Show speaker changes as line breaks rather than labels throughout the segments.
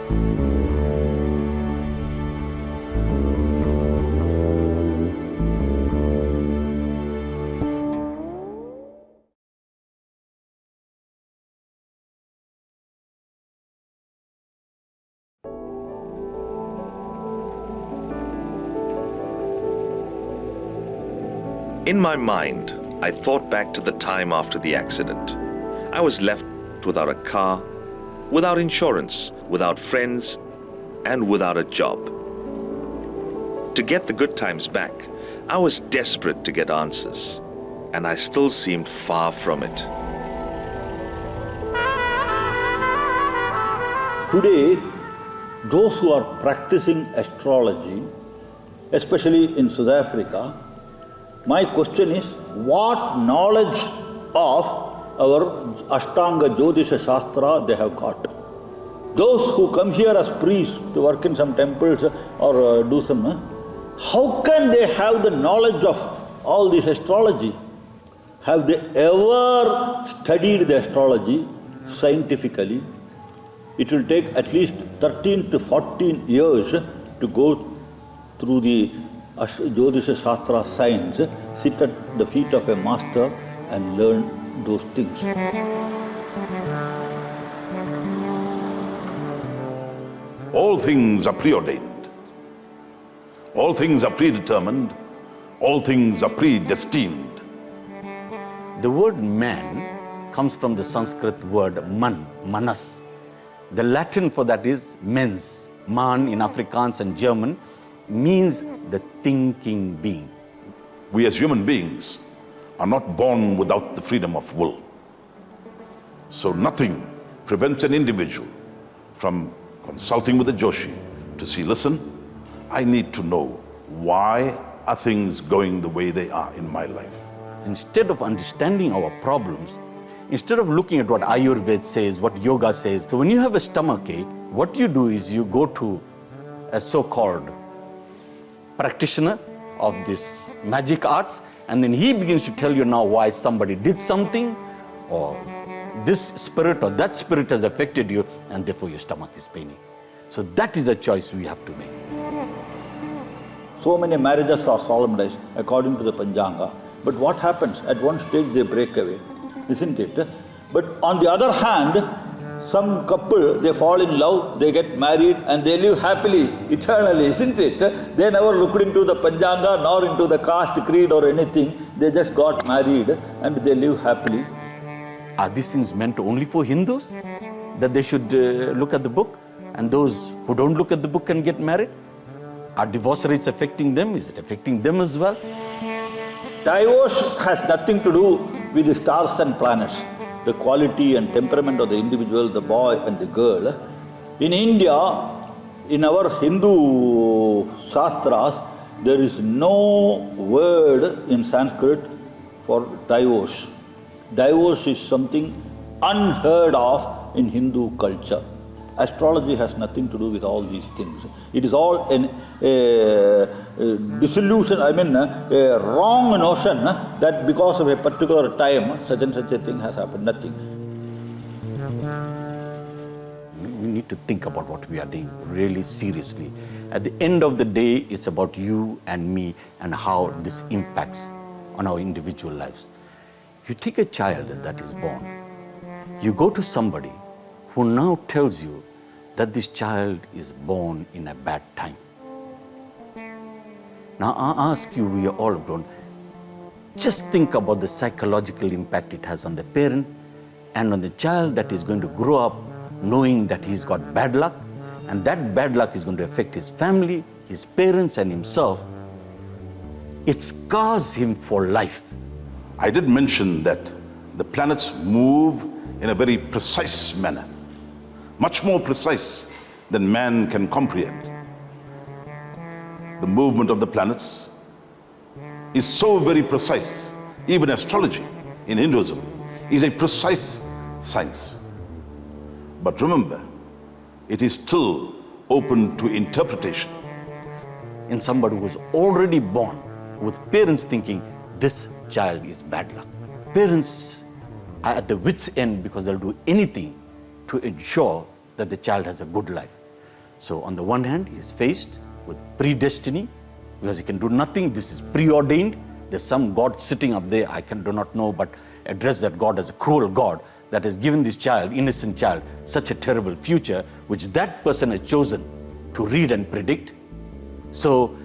In my mind, I thought back to the time after the accident. I was left without a car, without insurance, without friends, and without a job. To get the good times back, I was desperate to get answers, and I still seemed far from it.
Today, those who are practicing astrology, especially in South Africa, my question is, what knowledge of our Ashtanga Jyotisha Shastra they have got? Those who come here as priests to work in some temples or do some, how can they have the knowledge of all this astrology? Have they ever studied the astrology scientifically? It will take at least 13 to 14 years to go through the Jyotisha Shastra science, sit at the feet of a master and learn those things.
All things are preordained. All things are predetermined. All things are predestined.
The word man comes from the Sanskrit word man, manas. The Latin for that is mens. Man in Afrikaans and German means the thinking being.
We as human beings are not born without the freedom of will. So nothing prevents an individual from consulting with a Joshi to see, listen, I need to know why are things going the way they are in my life.
Instead of understanding our problems, instead of looking at what Ayurveda says, what yoga says, so when you have a stomachache, what you do is you go to a so-called practitioner of this magic arts, and then he begins to tell you now why somebody did something, or this spirit or that spirit has affected you, and therefore your stomach is paining. So that is a choice we have to make.
So many marriages are solemnized according to the Panchanga, but what happens? At one stage they break away, isn't it? But on the other hand, some couple, they fall in love, they get married and they live happily, eternally, isn't it? They never looked into the Panchanga nor into the caste, creed or anything. They just got married and they live happily.
Are these things meant only for Hindus? That they should look at the book, and those who don't look at the book can get married? Are divorce rates affecting them? Is it affecting them as well?
Divorce has nothing to do with the stars and planets. The quality and temperament of the individual, the boy and the girl. In India, in our Hindu Shastras, there is no word in Sanskrit for divorce. Divorce is something unheard of in Hindu culture. Astrology has nothing to do with all these things. It is all a disillusion, a wrong notion that because of a particular time, such and such a thing has happened. Nothing.
We need to think about what we are doing really seriously. At the end of the day, it's about you and me and how this impacts on our individual lives. You take a child that is born, you go to somebody who now tells you that this child is born in a bad time. Now I ask you, we are all grown, just think about the psychological impact it has on the parent and on the child that is going to grow up knowing that he's got bad luck, and that bad luck is going to affect his family, his parents and himself. It scars him for life.
I did mention that the planets move in a very precise manner, much more precise than man can comprehend. The movement of the planets is so very precise. Even astrology in Hinduism is a precise science. But remember, it is still open to interpretation.
In somebody who was already born with parents thinking, this child is bad luck. Parents are at the wit's end because they'll do anything to ensure that the child has a good life. So on the one hand, he is faced with predestiny, because he can do nothing. This is preordained. There's some God sitting up there, do not know, but address that God as a cruel God that has given this child, innocent child, such a terrible future, which that person has chosen to read and predict. So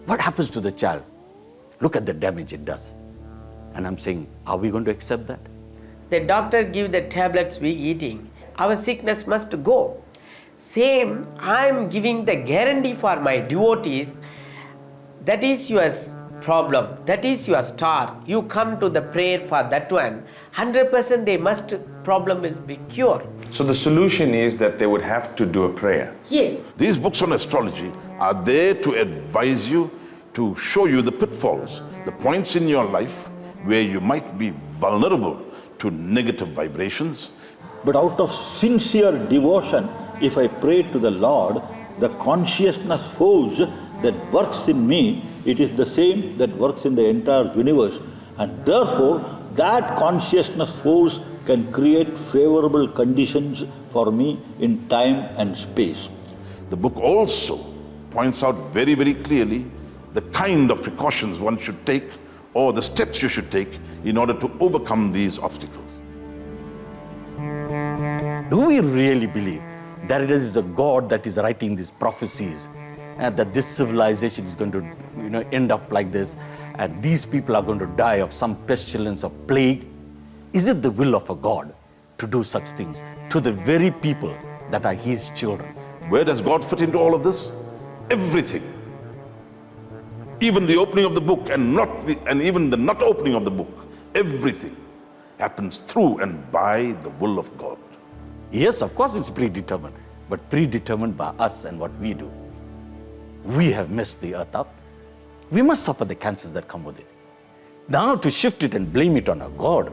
what happens to the child? Look at the damage it does. And I'm saying, are we going to accept that?
The doctor give the tablets we eating. Our sickness must go. Same, I'm giving the guarantee for my devotees. That is your problem. That is your star. You come to the prayer for that one. 100% problem will be cured.
So the solution is that they would have to do a prayer.
Yes.
These books on astrology are there to advise you, to show you the pitfalls, the points in your life where you might be vulnerable to negative vibrations.
But out of sincere devotion, if I pray to the Lord, the consciousness force that works in me, it is the same that works in the entire universe. And therefore, that consciousness force can create favorable conditions for me in time and space.
The book also points out very, very clearly the kind of precautions one should take or the steps you should take in order to overcome these obstacles.
Do we really believe that it is a God that is writing these prophecies and that this civilization is going to end up like this and these people are going to die of some pestilence of plague? Is it the will of a God to do such things to the very people that are his children?
Where does God fit into all of this? Everything. Even the opening of the book and even the not opening of the book, everything happens through and by the will of God.
Yes, of course it's predetermined, but predetermined by us and what we do. We have messed the earth up. We must suffer the cancers that come with it. Now to shift it and blame it on a God,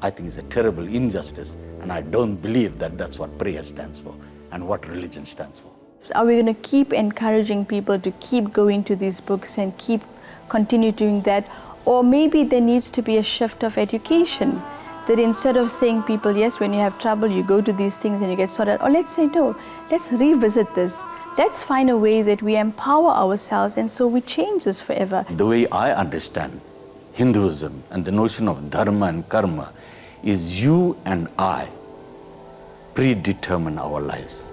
I think is a terrible injustice, and I don't believe that that's what prayer stands for and what religion stands for.
Are we going to keep encouraging people to keep going to these books and continue doing that? Or maybe there needs to be a shift of education, that instead of saying people, yes, when you have trouble, you go to these things and you get sorted, or let's say, no, let's revisit this. Let's find a way that we empower ourselves and so we change this forever.
The way I understand Hinduism and the notion of dharma and karma is you and I predetermine our lives.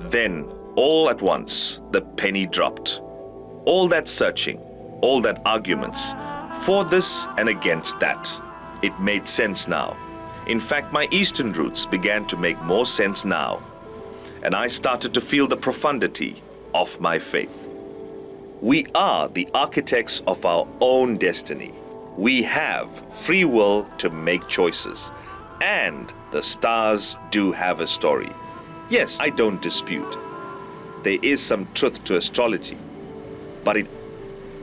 Then, all at once, the penny dropped. All that searching, all that arguments, for this and against that, it made sense now. In fact, my Eastern roots began to make more sense now, and I started to feel the profundity of my faith. We are the architects of our own destiny. We have free will to make choices, and the stars do have a story. Yes, I don't dispute. There is some truth to astrology, but it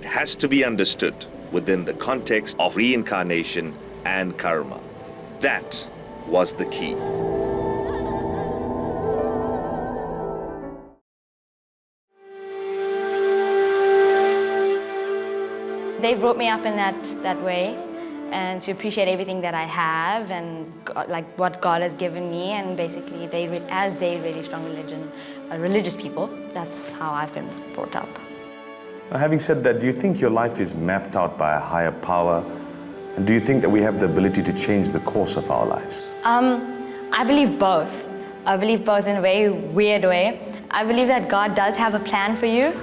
has to be understood within the context of reincarnation and karma. That was the key.
They brought me up in that way, and to appreciate everything that I have and like what God has given me, and basically as they really strong religious people, that's how I've been brought up.
Now, having said that, do you think your life is mapped out by a higher power? And do you think that we have the ability to change the course of our lives?
I believe both. I believe both in a very weird way. I believe that God does have a plan for you,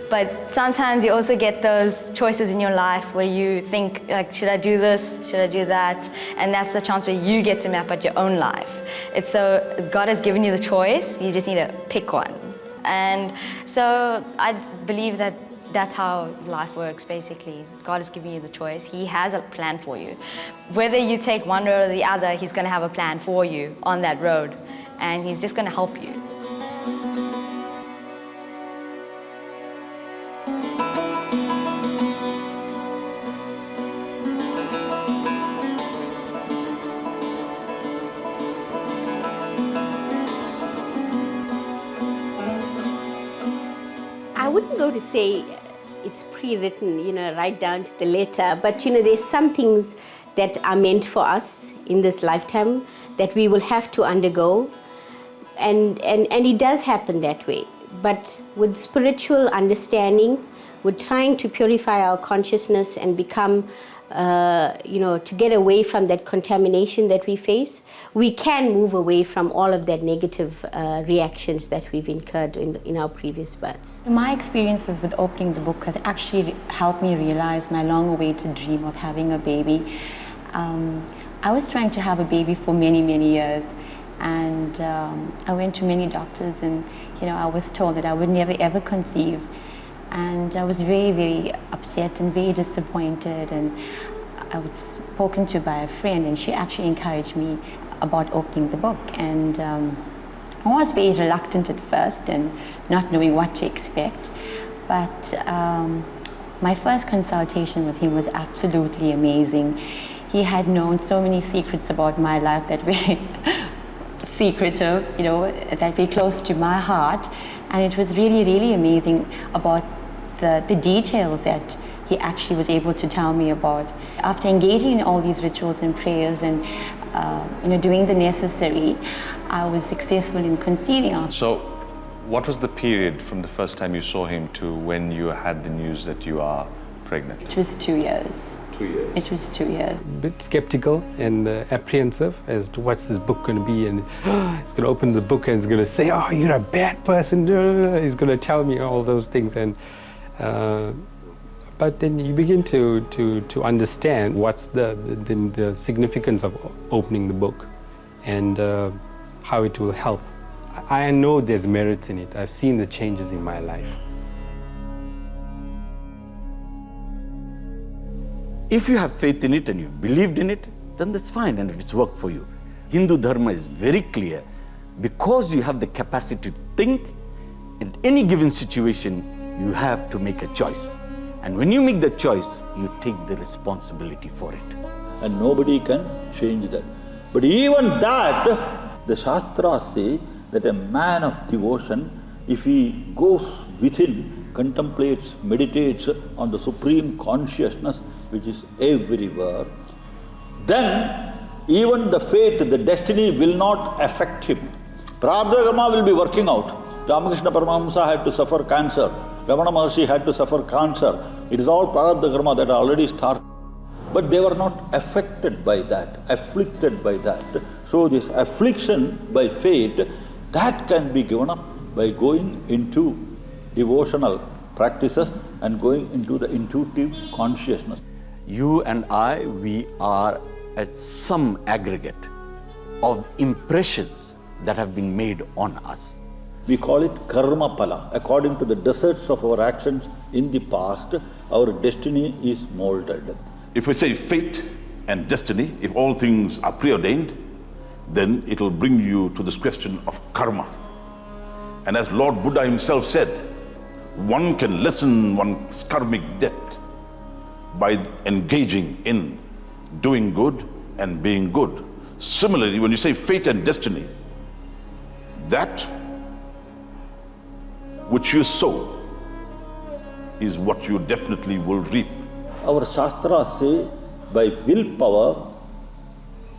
but sometimes you also get those choices in your life where you think, like, should I do this? Should I do that? And that's the chance where you get to map out your own life. It's so God has given you the choice, you just need to pick one. And so I believe that that's how life works, basically. God is giving you the choice. He has a plan for you. Whether you take one road or the other, He's going to have a plan for you on that road, and He's just going to help you.
I wouldn't go to say it's pre-written, right down to the letter, but there's some things that are meant for us in this lifetime that we will have to undergo. And it does happen that way. But with spiritual understanding, with trying to purify our consciousness and become, to get away from that contamination that we face, we can move away from all of that negative reactions that we've incurred in our previous births.
My experiences with opening the book has actually helped me realize my long-awaited dream of having a baby. I was trying to have a baby for many, many years. And I went to many doctors, and I was told that I would never ever conceive. And I was very, very upset and very disappointed. And I was spoken to by a friend, and she actually encouraged me about opening the book. And I was very reluctant at first and not knowing what to expect. But my first consultation with him was absolutely amazing. He had known so many secrets about my life that were secretive, that were close to my heart. And it was really, really amazing about the details that he actually was able to tell me about. After engaging in all these rituals and prayers and doing the necessary, I was successful in conceiving.
So what was the period from the first time you saw him to when you had the news that you are pregnant?
It was 2 years.
2 years?
It was 2 years.
A bit skeptical and apprehensive as to what's this book going to be, and it's going to open the book and it's going to say, oh, you're a bad person. He's going to tell me all those things. And but then you begin to understand what's the significance of opening the book and how it will help. I know there's merit in it. I've seen the changes in my life.
If you have faith in it and you believed in it, then that's fine, and it's worked for you. Hindu Dharma is very clear. Because you have the capacity to think, in any given situation, you have to make a choice. And when you make the choice, you take the responsibility for it.
And nobody can change that. But even that, the Shastras say that a man of devotion, if he goes within, contemplates, meditates on the supreme consciousness which is everywhere, then even the fate, the destiny will not affect him. Prarabdha karma will be working out. Ramakrishna Paramahamsa had to suffer cancer. Ramana Maharshi had to suffer cancer. It is all Prarabdha karma that are already started. But they were not affected by that, afflicted by that. So this affliction by fate, that can be given up by going into devotional practices and going into the intuitive consciousness.
You and I, we are at some aggregate of impressions that have been made on us.
We call it karma pala. According to the deserts of our actions in the past, our destiny is molded.
If we say fate and destiny, if all things are preordained, then it will bring you to this question of karma. And as Lord Buddha himself said, one can lessen one's karmic debt by engaging in doing good and being good. Similarly, when you say fate and destiny, that which you sow is what you definitely will reap.
Our Shastras say by willpower,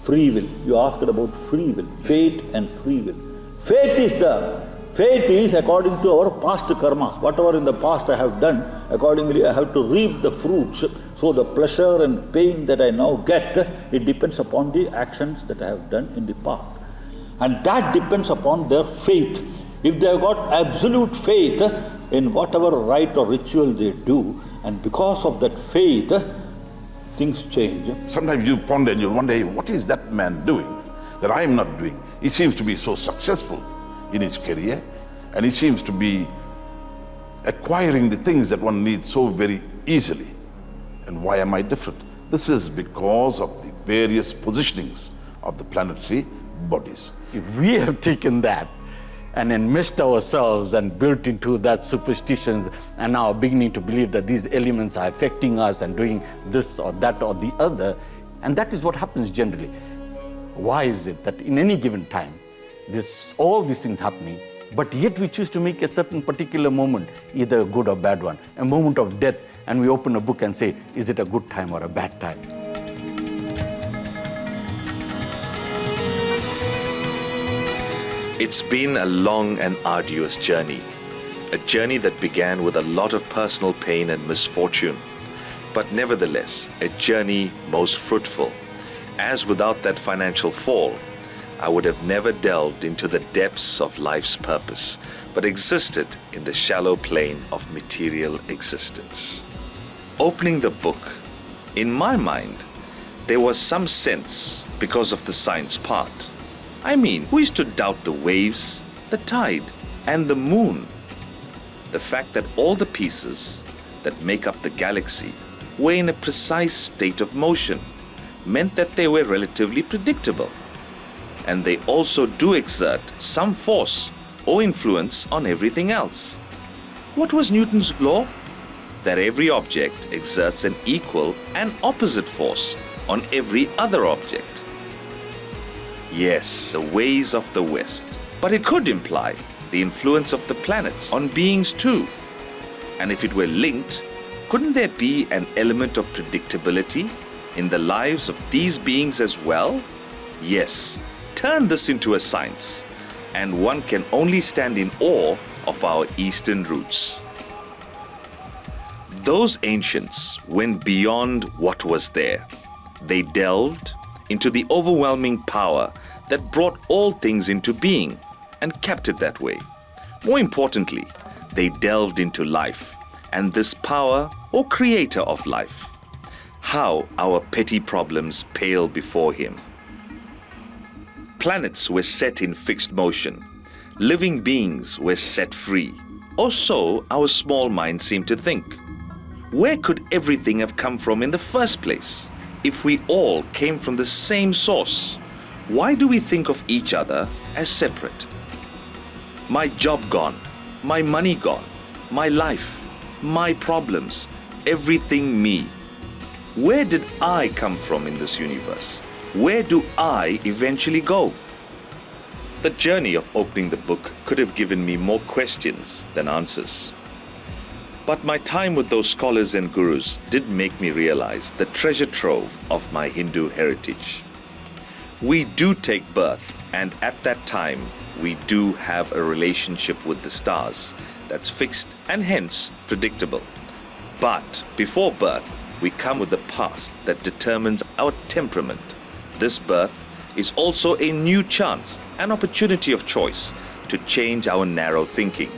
free will. You asked about free will, fate and free will. Fate is there. Fate is according to our past karmas. Whatever in the past I have done, accordingly I have to reap the fruits. So the pleasure and pain that I now get, it depends upon the actions that I have done in the past. And that depends upon their faith. If they have got absolute faith in whatever rite or ritual they do, and because of that faith, things change.
Sometimes you ponder and you wonder, what is that man doing that I am not doing? He seems to be so successful in his career, and he seems to be acquiring the things that one needs so very easily. And why am I different? This is because of the various positionings of the planetary bodies.
If we have taken that and enmeshed ourselves and built into that superstitions and now beginning to believe that these elements are affecting us and doing this or that or the other, and that is what happens generally. Why is it that in any given time, all these things happening, but yet we choose to make a certain particular moment, either a good or bad one, a moment of death, and we open a book and say, is it a good time or a bad time?
It's been a long and arduous journey. A journey that began with a lot of personal pain and misfortune, but nevertheless, a journey most fruitful, as without that financial fall, I would have never delved into the depths of life's purpose, but existed in the shallow plane of material existence. Opening the book, in my mind, there was some sense because of the science part. I mean, who is to doubt the waves, the tide, and the moon? The fact that all the pieces that make up the galaxy were in a precise state of motion meant that they were relatively predictable. And they also do exert some force or influence on everything else. What was Newton's law? That every object exerts an equal and opposite force on every other object. Yes, the ways of the West, but it could imply the influence of the planets on beings too. And if it were linked, couldn't there be an element of predictability in the lives of these beings as well? Yes, turn this into a science, and one can only stand in awe of our Eastern roots. Those ancients went beyond what was there. They delved into the overwhelming power that brought all things into being and kept it that way. More importantly, they delved into life and this power or creator of life. How our petty problems pale before him. Planets were set in fixed motion. Living beings were set free. Or so our small minds seem to think. Where could everything have come from in the first place? If we all came from the same source, why do we think of each other as separate? My job gone, my money gone, my life, my problems, everything me. Where did I come from in this universe? Where do I eventually go? The journey of opening the book could have given me more questions than answers. But my time with those scholars and gurus did make me realize the treasure trove of my Hindu heritage. We do take birth, and at that time, we do have a relationship with the stars that's fixed and hence predictable. But before birth, we come with a past that determines our temperament. This birth is also a new chance, an opportunity of choice to change our narrow thinking,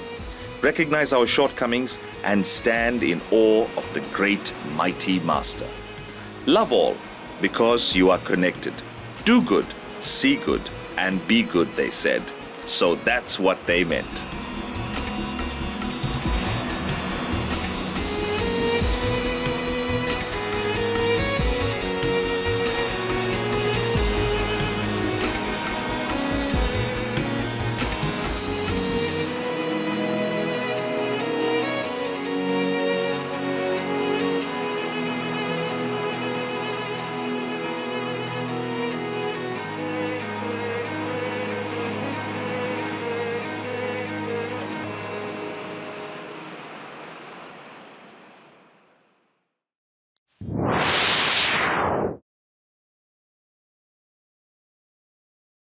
recognize our shortcomings, and stand in awe of the great, mighty Master. Love all, because you are connected. Do good, see good, and be good, they said. So that's what they meant.